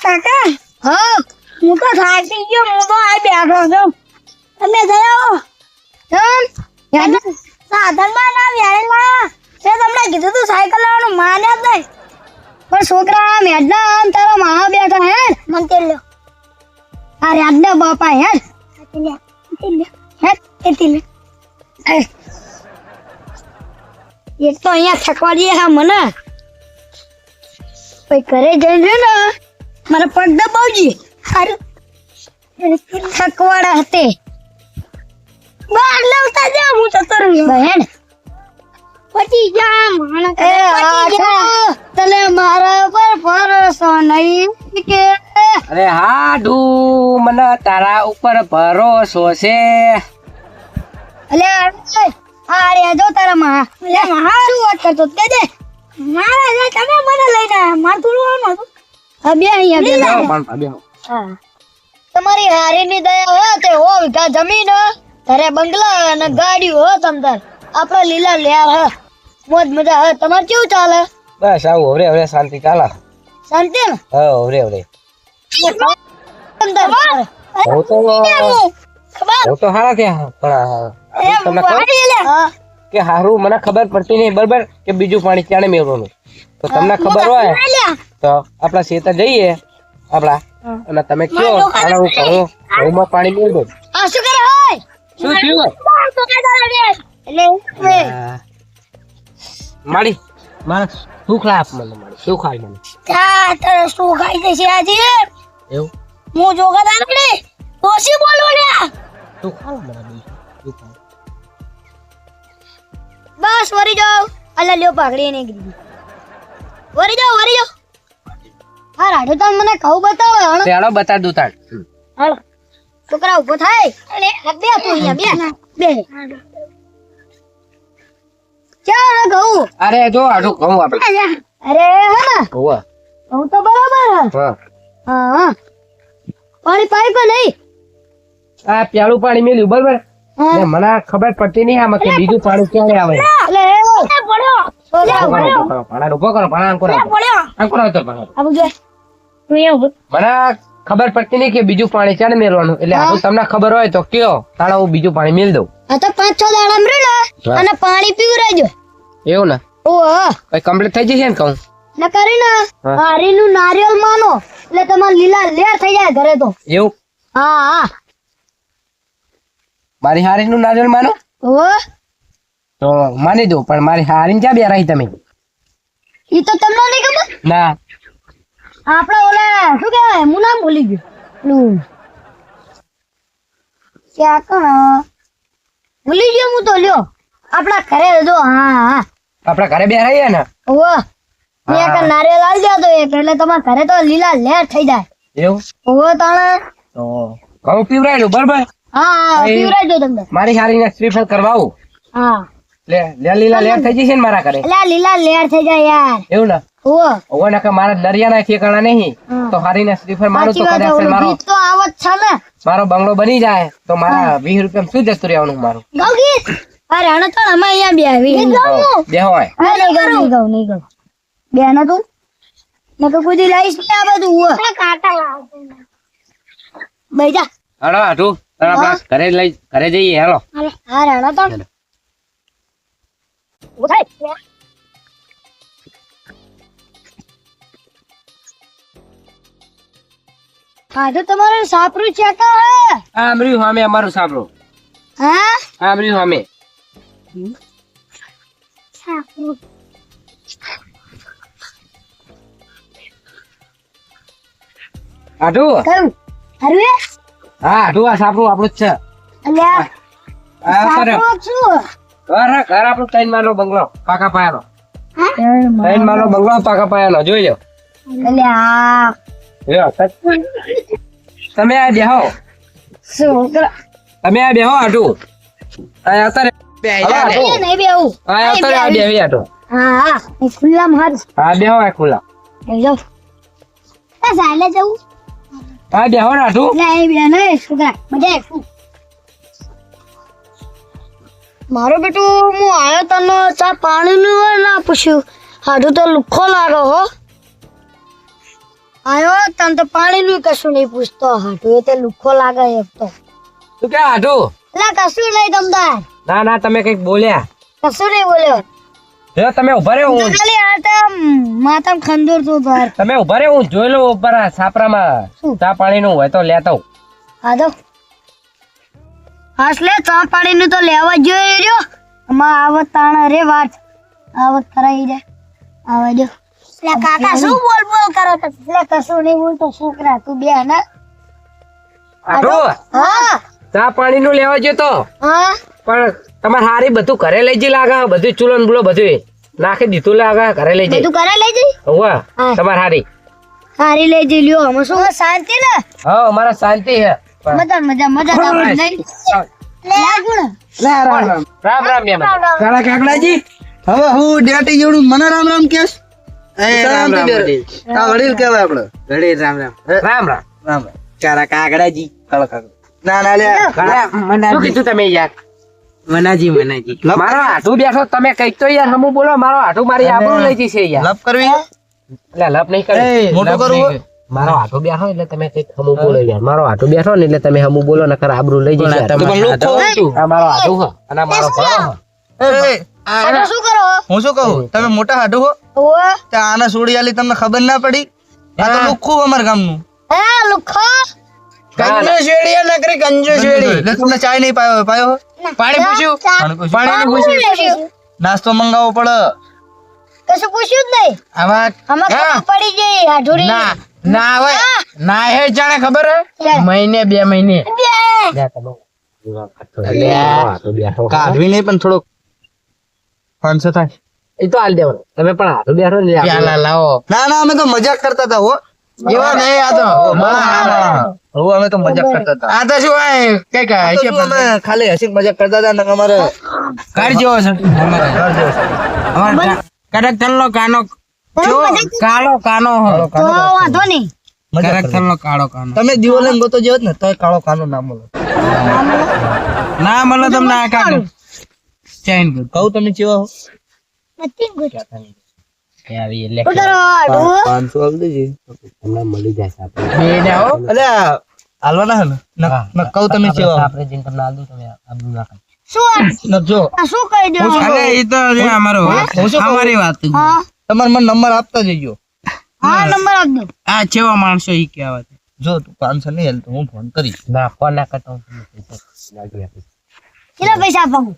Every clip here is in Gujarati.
કાકા હા હું તો થાકી ગયો હું તો આ બેઠો છું તમે જયો કેમ સાધનમાં ના વ્યારેલા તે તમને કીધું તું સાયકલ લાવવાનું માન્યા જ નહીં પણ છોકરા મેડના આમ તારા માવા બેઠા હે મન તે લ્યો આ રેડના બાપા હે હે એટલે એક તો અહીંયા થકવાડીએ હા મને પછી ઘરે જઈને ને મારા પગ દબાવજી સારું થકવાડા હતે બહાર લાવતા જા હું જતો રહ્યો બહેન પછી જા માણસ એ આખા તને મારા પર ભરોસો નહીં કે અરે હા ડુ મને તારા ઉપર ભરોસો છે. અલ્યા આ રે જો તારા માં લે મહા શું વાત કરતો તે દે મારા જે તમે મને લઈને આયા માર થોડું હતું આ બે અહીંયા બે બેહો પણ બેહો. હા તમારી હારીની દયા હે તે હો વીઘા જમીન હે, ઘરે બંગલા અને ગાડી હો તમતાર આપડે લીલા લેર હે મોજ મજા હે. તમાર કેવું ચાલે? બસ આવું હવે હવે શાંતિ ચાલે. શાંતિ ને હા હવે હવે તમતાર હું તો હારા થયા પણ તમને કહું હા કે હારું મને ખબર પડતી નહીં બરાબર કે બીજું પાણી ક્યારે મેળવવાનું. તો તમને ખબર હોય તો આપણા ખેતર જઈએ આપણા અને તમે કયો આને હું કહું ઘઉંમાં પાણી મેળ દો. આ શું કરે હોય શું થયું એટલે મારી મારે સુખ લાપ મને મારી સુખ આપ મને તા તારે શું ખાઈ જશે આજે એવું હું જોગા દાનડી ઓછી બોલો લે સુખ આપ મને બીજું સુખ આપ. બસ વરી જાઓ અલ્યા લ્યો પાઘડી ને ગીરી વરી જાઓ હા રાડો તાર મને કહું બતાવો હણ ચાલો બતા દઉં તાર. હાલો છોકરા ઉભો થાય અરે બે તું અહીંયા બે ચાલ ઘઉં અરે જો આટલું કહું આપણે અરે હે ને હોવા ઘઉં તો બરાબર હે હા હા પાણી પાઈ કે નહીં આ પ્યાલું પાણી મેલ્યું બરાબર હા. ને મને ખબર પડતી નહીં આમાં કે બીજું પાણી ક્યારે આવે. એટલે પડ્યો છોકરા ઉભો કરો, પાણા ઉભો કરો પાણા અંકુર આપો. પડ્યો અંકુર આવતો પાણા. આવું જો તું અહીંયા ઉભો મને ખબર પડતી નહીં કે બીજું પાણી ક્યારે મેળવાનું એટલે હા. આટલું તમને ખબર હોય તો કયો તાણા હું બીજું પાણી મેળ દઉં. આ તો 5-6 દાડા મર્યું ને હા. અને પાણી પીવરાજો એવું ને ઓહ કઈ કમ્પ્લીટ થઈ જશે ને કહું. ન કરીને હા. હારીનું નારિયેલ માનો એટલે તમારે લીલા લેર થઈ જાય ઘરે તો એવું હા હા મારી હારીનું નારિયેળ માનો ઓ તો માની દઉં પણ મારી હારીને ક્યાં બે રહી તમે. ઈ તો તમને નહીં ખબર ના આપડે ઓલા શું કહેવાય હું નામ ભૂલી ગયો પેલું ક્યાં કણ ભૂલી ગયો હું તો લ્યો આપડા ઘરે જો હા હા આપડા ઘરે બે રહીએ ને ઓ મેં એક નારિયેળ આલ દો તો એક એટલે તમારા ઘરે તો લીલા લેર થઈ જાય એવું ઓ તાણે તો ઘઉં પીવરાયેલું બરાબર હા હા એ- પીવરાઈ દો તમને મારી હારીને શ્રીફળ કરવાવું હા લે લીલા લેર થઈ જશે ને મારા ઘરે એટલે આ લીલા લેર થઈ જાય યાર એવું ને ઓ ઓવે નકર મારા દરિયાના ઠેકાણા નહીં હા. તો હારીને શ્રીફળ મારું તો સાચી વાત છે, કદાચ ઓલું મારો ગીત તો આવત છે ને મારો બંગલો બની જાય તો મારા 20 રૂપિયા શું જતું રહેવાનું મારું. ગાવ ગીત અરે આનો તો અમે અહીંયા બે આવી બે હોય નહીં ગઉં બે ના તું નકર કોઈ દી લાઈશ નહીં આ બધું ઉવા કાટા લાવજો બેજા હાલો આટું ઘરે ઘરે જઈએ હાલો. હા રાણા તો ઉઠાય હા તો તમારે સાપરું છે કે આમર્યું સામે અમારું સાંભળો હા આમર્યું સામે આટું કરું હરવે હા આટું આ સાપરું આપણું જ છે. અલ્યા આ કરે સાપરું શું ઘર આપણું 3 માળનો બંગલો પાકા પાયાનો 3 માળનો બંગલો પાકા પાયાનો જોઈ લો. અલ્યા લ્યો, તમે આ બેહો શું કર તમે આ બેહો આટું આ આવતા રે હવે આટું. નહીં બે આવું આ આવતા રે આ બેહી આટું હા હા એ ખુલ્લામાં હાર આ બેહો આ ખુલ્લા જાઉં આ સાલે જવું આ બેહો ને આટું નહીં બે નહીં છોકરા મજા આવી મારો બેટો હું આવ્યો તને ચા પાણીનું ના પૂછ્યું હાડું તો લુખો લાગે હો આયો તને તો પાણીનું કશું નહીં પૂછતો હાટુ એ તે લુખો લાગે એક તો તું ક્યાં હાટું? એટલે કશું નહીં તમતાર ના ના તમે કઈક બોલ્યા. કશું નહીં બોલ્યો જો તમે ઉભા રહ્યો હું ખાલી આ તો માથામાં ખંજોર તો તાર તમે ઉભા રહ્યો હું જોઈ લઉં ઉપર આ છાપરામાં શું? ચા પાણીનું હોય તો લેતા આવું. હા તો હાસ લે ચા પાણીનું તો લેવા જ જોઈએ રહ્યો આમાં આવત તાણા રે વાત આવત કરાઈ જાય આવા જો લે કાકા શું બોલ બોલ કરો છો લે કશું નહીં બોલતો છોકરા તું બે ના હાટું હા ચા પાણીનું લેવા ગયો તો હા પણ તમારે હારી બધું ઘરે લઈ જઈ લાગે બધું ચૂલો બુલો બધું નાખી દીધું લાગે ઘરે લઈ જઈ બધું કરે લઈ જઈ હોવા તમારે હારી હારી લઈ જઈ લ્યો અમે શું શાંતિ ને હા અમારા શાંતિ છે મજા મજા મજા આપણે નહીં લાગુણ રામ રામ રામ કાળા કાકડાજી હવે હું ડેટી જેવડું મને રામ રામ કેસ રામ રામ આ વડીલ કહેવાય આપણે ઘડી રામ રામ રામ રામ રામ કાળા કાકડાજી કાળા કાકડા ના ના લે શું કીધું તમે યાર મનાજી મારો હાથું બેઠો તમે કઈક તો યાર હમું બોલો મારો હાથું મારી આબરૂ લઈ જશે યાર લપ કરવી એટલે લપ નહીં કરે મોટું કરવું મારો હાથું બેઠો એટલે તમે કઈક હમું બોલો યાર મારો હાથું બેઠો ને એટલે તમે હમું બોલો નકર આબરૂ લઈ જશે આ મારો હાથું હ અને આ મારો ભણો આ શું કરો હું શું કહું તમે મોટા હાડું હો ઓવા ત્યાં આના સોડી આલી તમને ખબર ના પડી આ તો લુખું અમાર ગામનું હા લુખો એટલે તમને ચાય નહીં પાયો હો? પાણી પૂછ્યું પાણીનું પૂછ્યું? નાસ્તો મંગાવવો પડે કશું પૂછ્યું જ નહીં આવા અમે ખબર પડી ગઈ હાઢુરી ના હવે ના હે જાણે ખબર હે મહિને 2 મહિને કાઢવી નહીં પણ થોડોક 500 થાય એ તો હાલ દેવાનો તમે પણ હાથું બેઠો ને પ્યાલા લાવો ના ના અમે તો મજાક કરતા હતા હો એવા નહીં આ તો હવે અમે તો મજાક કરતા હતા આ તો શું હોય કઈક આ તો શું અમે ખાલી હસીને મજાક કરતા હતા ને અમારે ઘર જેવો છે અમારે કડક તલનો કાનો કાળો કાનો તો વાંધો નહીં કડક તલનો કાળો કાનો તમે દીવો લઈને ગોતો જેવો જ ને તોય કાળો કાનો ના મળે ના મળે તમને આ કાનો ચેન કહું તમે ચેવા હો નથી ગુજ કે આવી એટલે ઉતરો હાઢુ 500 આપી દેજે તમને મળી જશે આપણે બે ને આવો અલે હાલવાના હે ને ન કહું તમે ચેવા હો આપણે જેમ તમને આલદું તમે આબરૂ નાખો શું ન જો આ શું કહી દો અરે ઈ તો અમારો અમારી વાત હા તમારે મને નંબર આપતા જજો હા નંબર આપ દો આ કેવા માણસો ઈ કેવા જો તું 500 નહીં હાલ તો હું ફોન કરીશ ના ફોન ના કરતો કેટલા પૈસા આપવાનું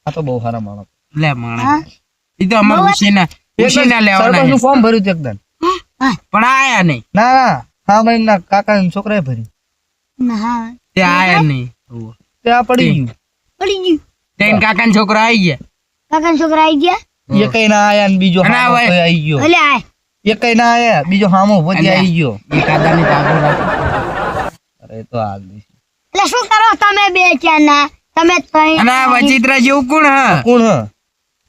આ તો બહુ સારા માણસ લે માણસ ઈ તો અમાર ઉશીના લેવાના સરપંચનું ફોર્મ ભર્યું હતું એકદમ પણ આયા નહીં ના ના હા ભાઈ ના કાકા છોકરાએ ભર્યું હા તે આયા નહીં તે આ પડી ગયું પડી ગયું તેન કાકાના છોકરા આવી ગયા કાકા છોકરા આવી ગયા એ કઈ ના આયા ને બીજો ના હામો હોય. તોય આવી ગયો એટલે આય એ કઈ ના આયા બીજો હામો વધી આવી ગયો એ કાકાની તાબુ રાખો અરે તો હાલ દઈશ. એટલે શું કરો તમે બે ચારના તમે ત્રણ અને આ વચિત્રા જેવું કોણ હ કોણ હ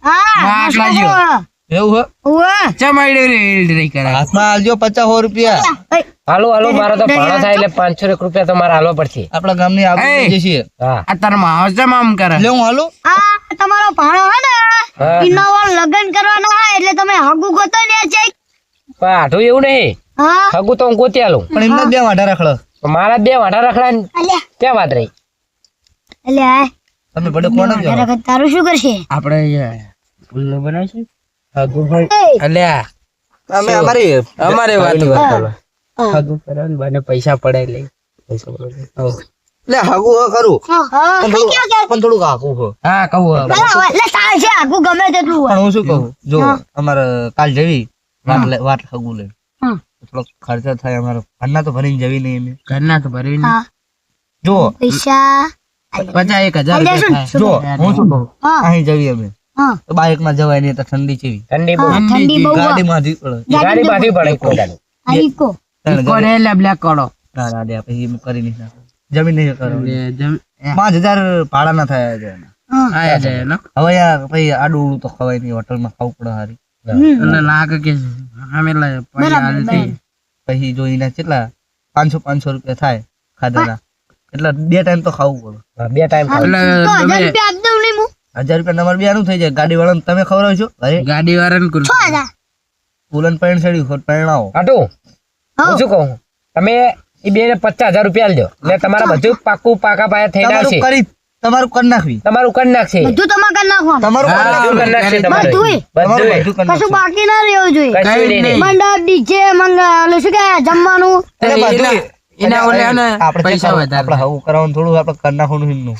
હા આટલા શું જેવો. કરો? એવું હ ઉવ્વ. ચમાડ્યું રે કરે હાથમાં આલજો 50 રૂપિયા એ, હાલો હાલો મારો તો ભાડો થાય એટલે 500 રૂપિયા તો મારે હાલવા પડશે આપણા ગામની આબરૂ એ. લઈ જશે હા આ તાર માહોલ છે આમ કરે લે હું હાલું આ તમારો ભાણો હે ને હા. ઈનો વાળ લગન કરવાના હોય એટલે તમે હગુ ગોતો ને છે પણ આઠું એવું નહીં હા હગું તો હું ગોતી આલું પણ એમને બે વાઢા રખડો પણ મારા 2 વાઢા રખડા અલ્યા ક્યાં વાત રહી એટલે આય તમે બડે કોણ જ તારા વખત તારું શું કરશે આપણે ફૂલનો બનાવશું હગું હોય એ, અલ્યા અમે અમારી અમારે વાત કરો હા. હગું કરવાનું બને પૈસા પડે લઈ પૈસા પડે હો. લે હાગુ હ કરું હા પણ થોડુંક હાગુ હ હા કહું હવે. બરાબર એટલે તાર છે હગુ ગમે તેટલું હોય પણ હું શું કહું જો અમારે કાલ જવી વાત હાગુ લે હા થોડો ખર્ચો થાય અમારો ઘરના તો ભરીને જવી નહીં અમે ઘરના તો ભરવી હા જો પૈસા 50,000 અલ્યા શું? રૂપિયા જો હું શું કહું હા અહીં જવી અમે હા તો બાઇક માં જવાય નહીં તો ઠંડી ચેવી ઠંડી બહુ હા, ઠંડી બહુ ગાડીમાં જવી પડે ગાડી બાંધી પડે કોડાની આઈકો ત્રણ ગાડી. કોડે લે બ્લેક કોડો ના ના દે પછી એમ કરી નહીં નાખો. જમીન નહીં કરો 5,000 ભાડા ના થયા છે એના. હા આયા છે ને હવે યાર પછી આડું ઉડું તો ખવાય નહીં હોટલમાં ખાવું પડે હારી એટલે લાગે કે અમે લે પૈસા હાલતી પછી જો એના કેટલા 500 રૂપિયા થાય ખાધાના એટલે 2 ટાઈમ તો ખાવું પડે 2 ટાઈમ તો 1000 રૂપિયા આપ દઉં નહીં હું 1000 રૂપિયા તમારે બે આનું થઈ જાય ગાડી વાળાને તમે ખવડાવો છો અરે ગાડી વાળાને કરું 6000 પુલન પેન્ટ સડ્યું ખોટ પહેણાવો આટું હું શું કહું તમે એ બે ને 50,000 રૂપિયા આલજો એટલે તમારા બધું પાકું પાકા પાયા થઈ તમારું જશે તમારું કરી નાખવી તમારું કરી નાખશે બધું તમારે કરી નાખવાનું તમારું કરી બધું કરી નાખશે તમારું બધુંય? તમારું બધું બધું કરી કશું નાખશું. બાકી ના રહેવું જોઈએ કશું નહીં મંડપ ડીજે ઓલું શું કે જમવાનું એટલે બધું એના ઓલે એટલે ને આપણે પૈસા આપણે વધારે. હવું કરવાનું થોડું આપણે કરી નાખવાનું એમનું.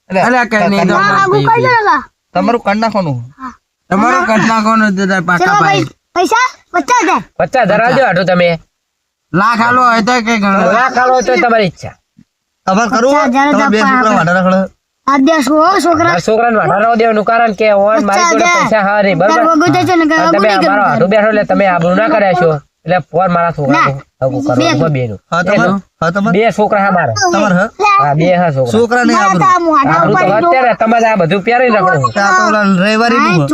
એટલે અલ્યા કઈ નહીં, કરી નાખવાનું. આગું કઈ જણા તમારું કરી નાખવાનું તમારો કટના કોનો દીધા પાકા પાય પૈસા 50,000 50,000 આલજો હાટું તમે લાખ આલો હોય તો કઈ ગણો લાખ આલો તો તમારી ઈચ્છા તમારે કરવું હોય? 50,000 તમે બે જ છોકરા આપવા વાડા રાખડો. આદ્યા શું હો છોકરા મારા છોકરાને વાઢારવા દેવાનું કારણ કે ઓન મારી જોડે 50,000 પૈસા હા રે તાર બરાબર વગુ છે ને કે વગુ તમે નહીં અમારો હાટું કરવું બેઠો એટલે તમે આબરૂ ના કર્યા છો એટલે ફોન મારા છોકરાનું હગું કરવાનું બેનું હા તમારે હા તમારે બે છોકરા હા મારા તમારે હા હા બે હા છોકરા છોકરા નહીં આબરૂ. આબરૂ તો અત્યારે તમારે આ બધું પહેરી રાખવું આ તો ઓલા રવિવારીનું છે.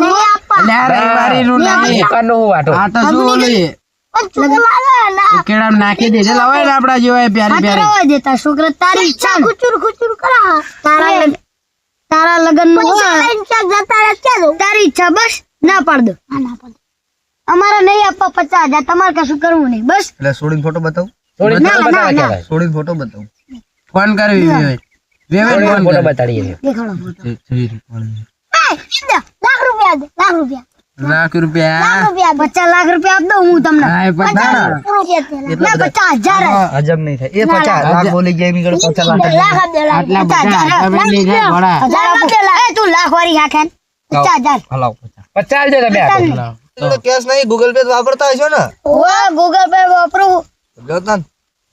અલ્યા રવિવારી નું નહીં દુકાનનું હું વાટું આ તો શું ઓલી કેળામાં નાખી દીધેલા હોય ને આપડા જેવા પ્યારી પ્યારી દેતા છોકરા તારી ઈચ્છા ખુચુર કરા તારા લગન તારી ઈચ્છા બસ ના પાડ દો અમારે નહીં આપવા 50,000 તમારે કશું કરવું નહીં બસ એટલે છોડીને ફોટો બતાવું થોડી બતાવે કહેવાય છોડીને ફોટો બતાવું ફોન કરવી વેવેટ થોડી ફોન ફોટો કર બતાડીએ દેખાડો ફોટો. લાખ રૂપિયા 50 લાખ રૂપિયા આપ દઉં હું તમને હા, 50. ના 50,000 અજબ નહીં થાય એ 50 લાખ બોલી ગયા એમ નીકળે 50 લાખ આટલા બધા તમે નહીં જાય ઘોડા. તું લાખ વાળી હાખે 50,000 હલાવ 50 આલજો તમે હાટું. તો કેશ નહીં ગૂગલ પે વાપરતા હશો ને ગૂગલ પે વાપરું જોતાન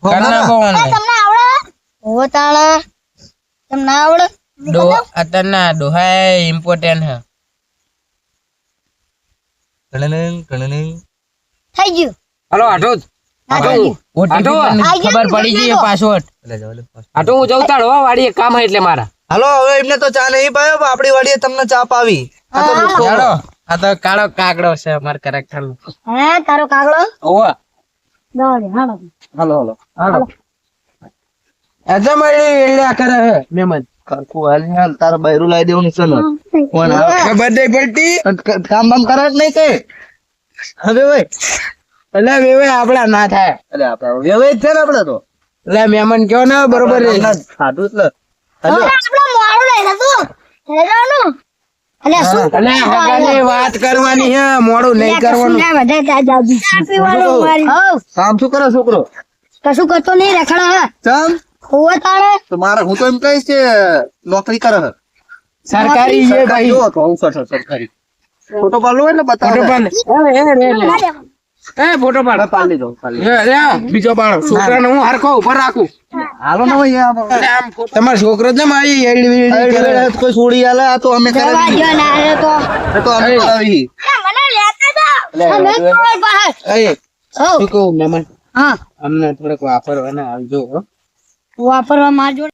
કરના કોણ તમને આવડે ઓ તાળા તમને આવડે ડો અત્યારના ડોહાય ઇમ્પોર્ટન્ટ હે ટણણણ થઈ ગયું હાલો હાટું હાટું ઓટીપી પણ ખબર પડી ગઈ પાસવર્ડ એટલે જવા દે હાટું હું જઉં તાળ હો વાડી એક કામ હે એટલે મારા હાલો હવે એમને તો ચા નહીં પાયો પણ આપણી વાડીએ તમને ચા પાવી આ તો લોકો ચાલો આ તો કાળો કાગડો છે અમાર કરેક્ટર હે તારો કાગડો ઓવા દોડે હાલો હાલો હાલો હાલો એજા મળી એલ્યા કરે હે મેમન કાકુ હાલ તારા બૈરું લાવી દેવું છે ને કોણ આવે? ખબર નહીં પડતી કામ બામ કરે જ નહીં કે હવે ભાઈ એટલે વેવે આપડા ના થાય એટલે આપણે વ્યવહાર છે ને આપણે તો એટલે મેમન કયો ને બરોબર રે સાધુ એટલે આપણે મોડું લઈ હતું હેરાનું અલે શું એટલે હગાની વાત કરવાની હે મોડું નહીં કરવાનું કામ શું કરે છોકરો કશું કરતો નહીં રખડા હે ચમ હોવે તાણે તો મારે હું તો એમ કહીશ કે નોકરી કરે છે સરકારી છે ભાઈ જો તો હું કરશે સરકારી ફોટો પાડલો હોય ને ફોટો બતાવો પાડ એ ફોટો પાડ પાડી દો બીજો પાડો છોકરાને હું હરખો ઉપર રાખું હાલો ને ભાઈ આ તમારો છોકરો જ મારી એડી વીડી કરે. કોઈ છોડી આલે આ તો અમે કરાવી જો ના રે તો એ તો અમે કરાવી મને લેતા દો અમે તો બહાર એ શું કહું મેમન હા અમને થોડુંક વાપરવાના આવજો હો. વાપરવા માર જોડે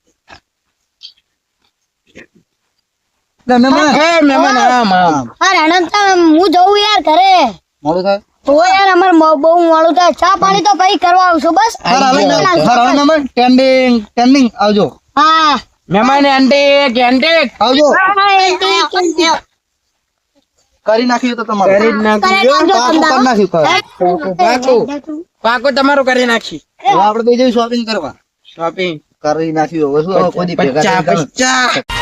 એ મેમન આમ આમ અરે અનંત હું જઉં યાર ઘરે મોડું થાય તો યાર અમાર બહુ મોડું થાય ચા પાણી તો પછી કરવા આવશું બસ ટેન્ડિંગ આવજો હા મહેમાન એન્ટિક એન્ટિક આવજો કરી કરી નાખ્યું તો તમારે કરી જ નાખજો. પાકું કરી નાખ્યું પાકું પાકું તમારું કરી નાખી હવે આપણે બે જઈએ શોપિંગ કરવા શોપિંગ કરી નાખ્યું હવે શું હવે કોઈ દી ભેગા પચ્ચા થઈને પચ્ચા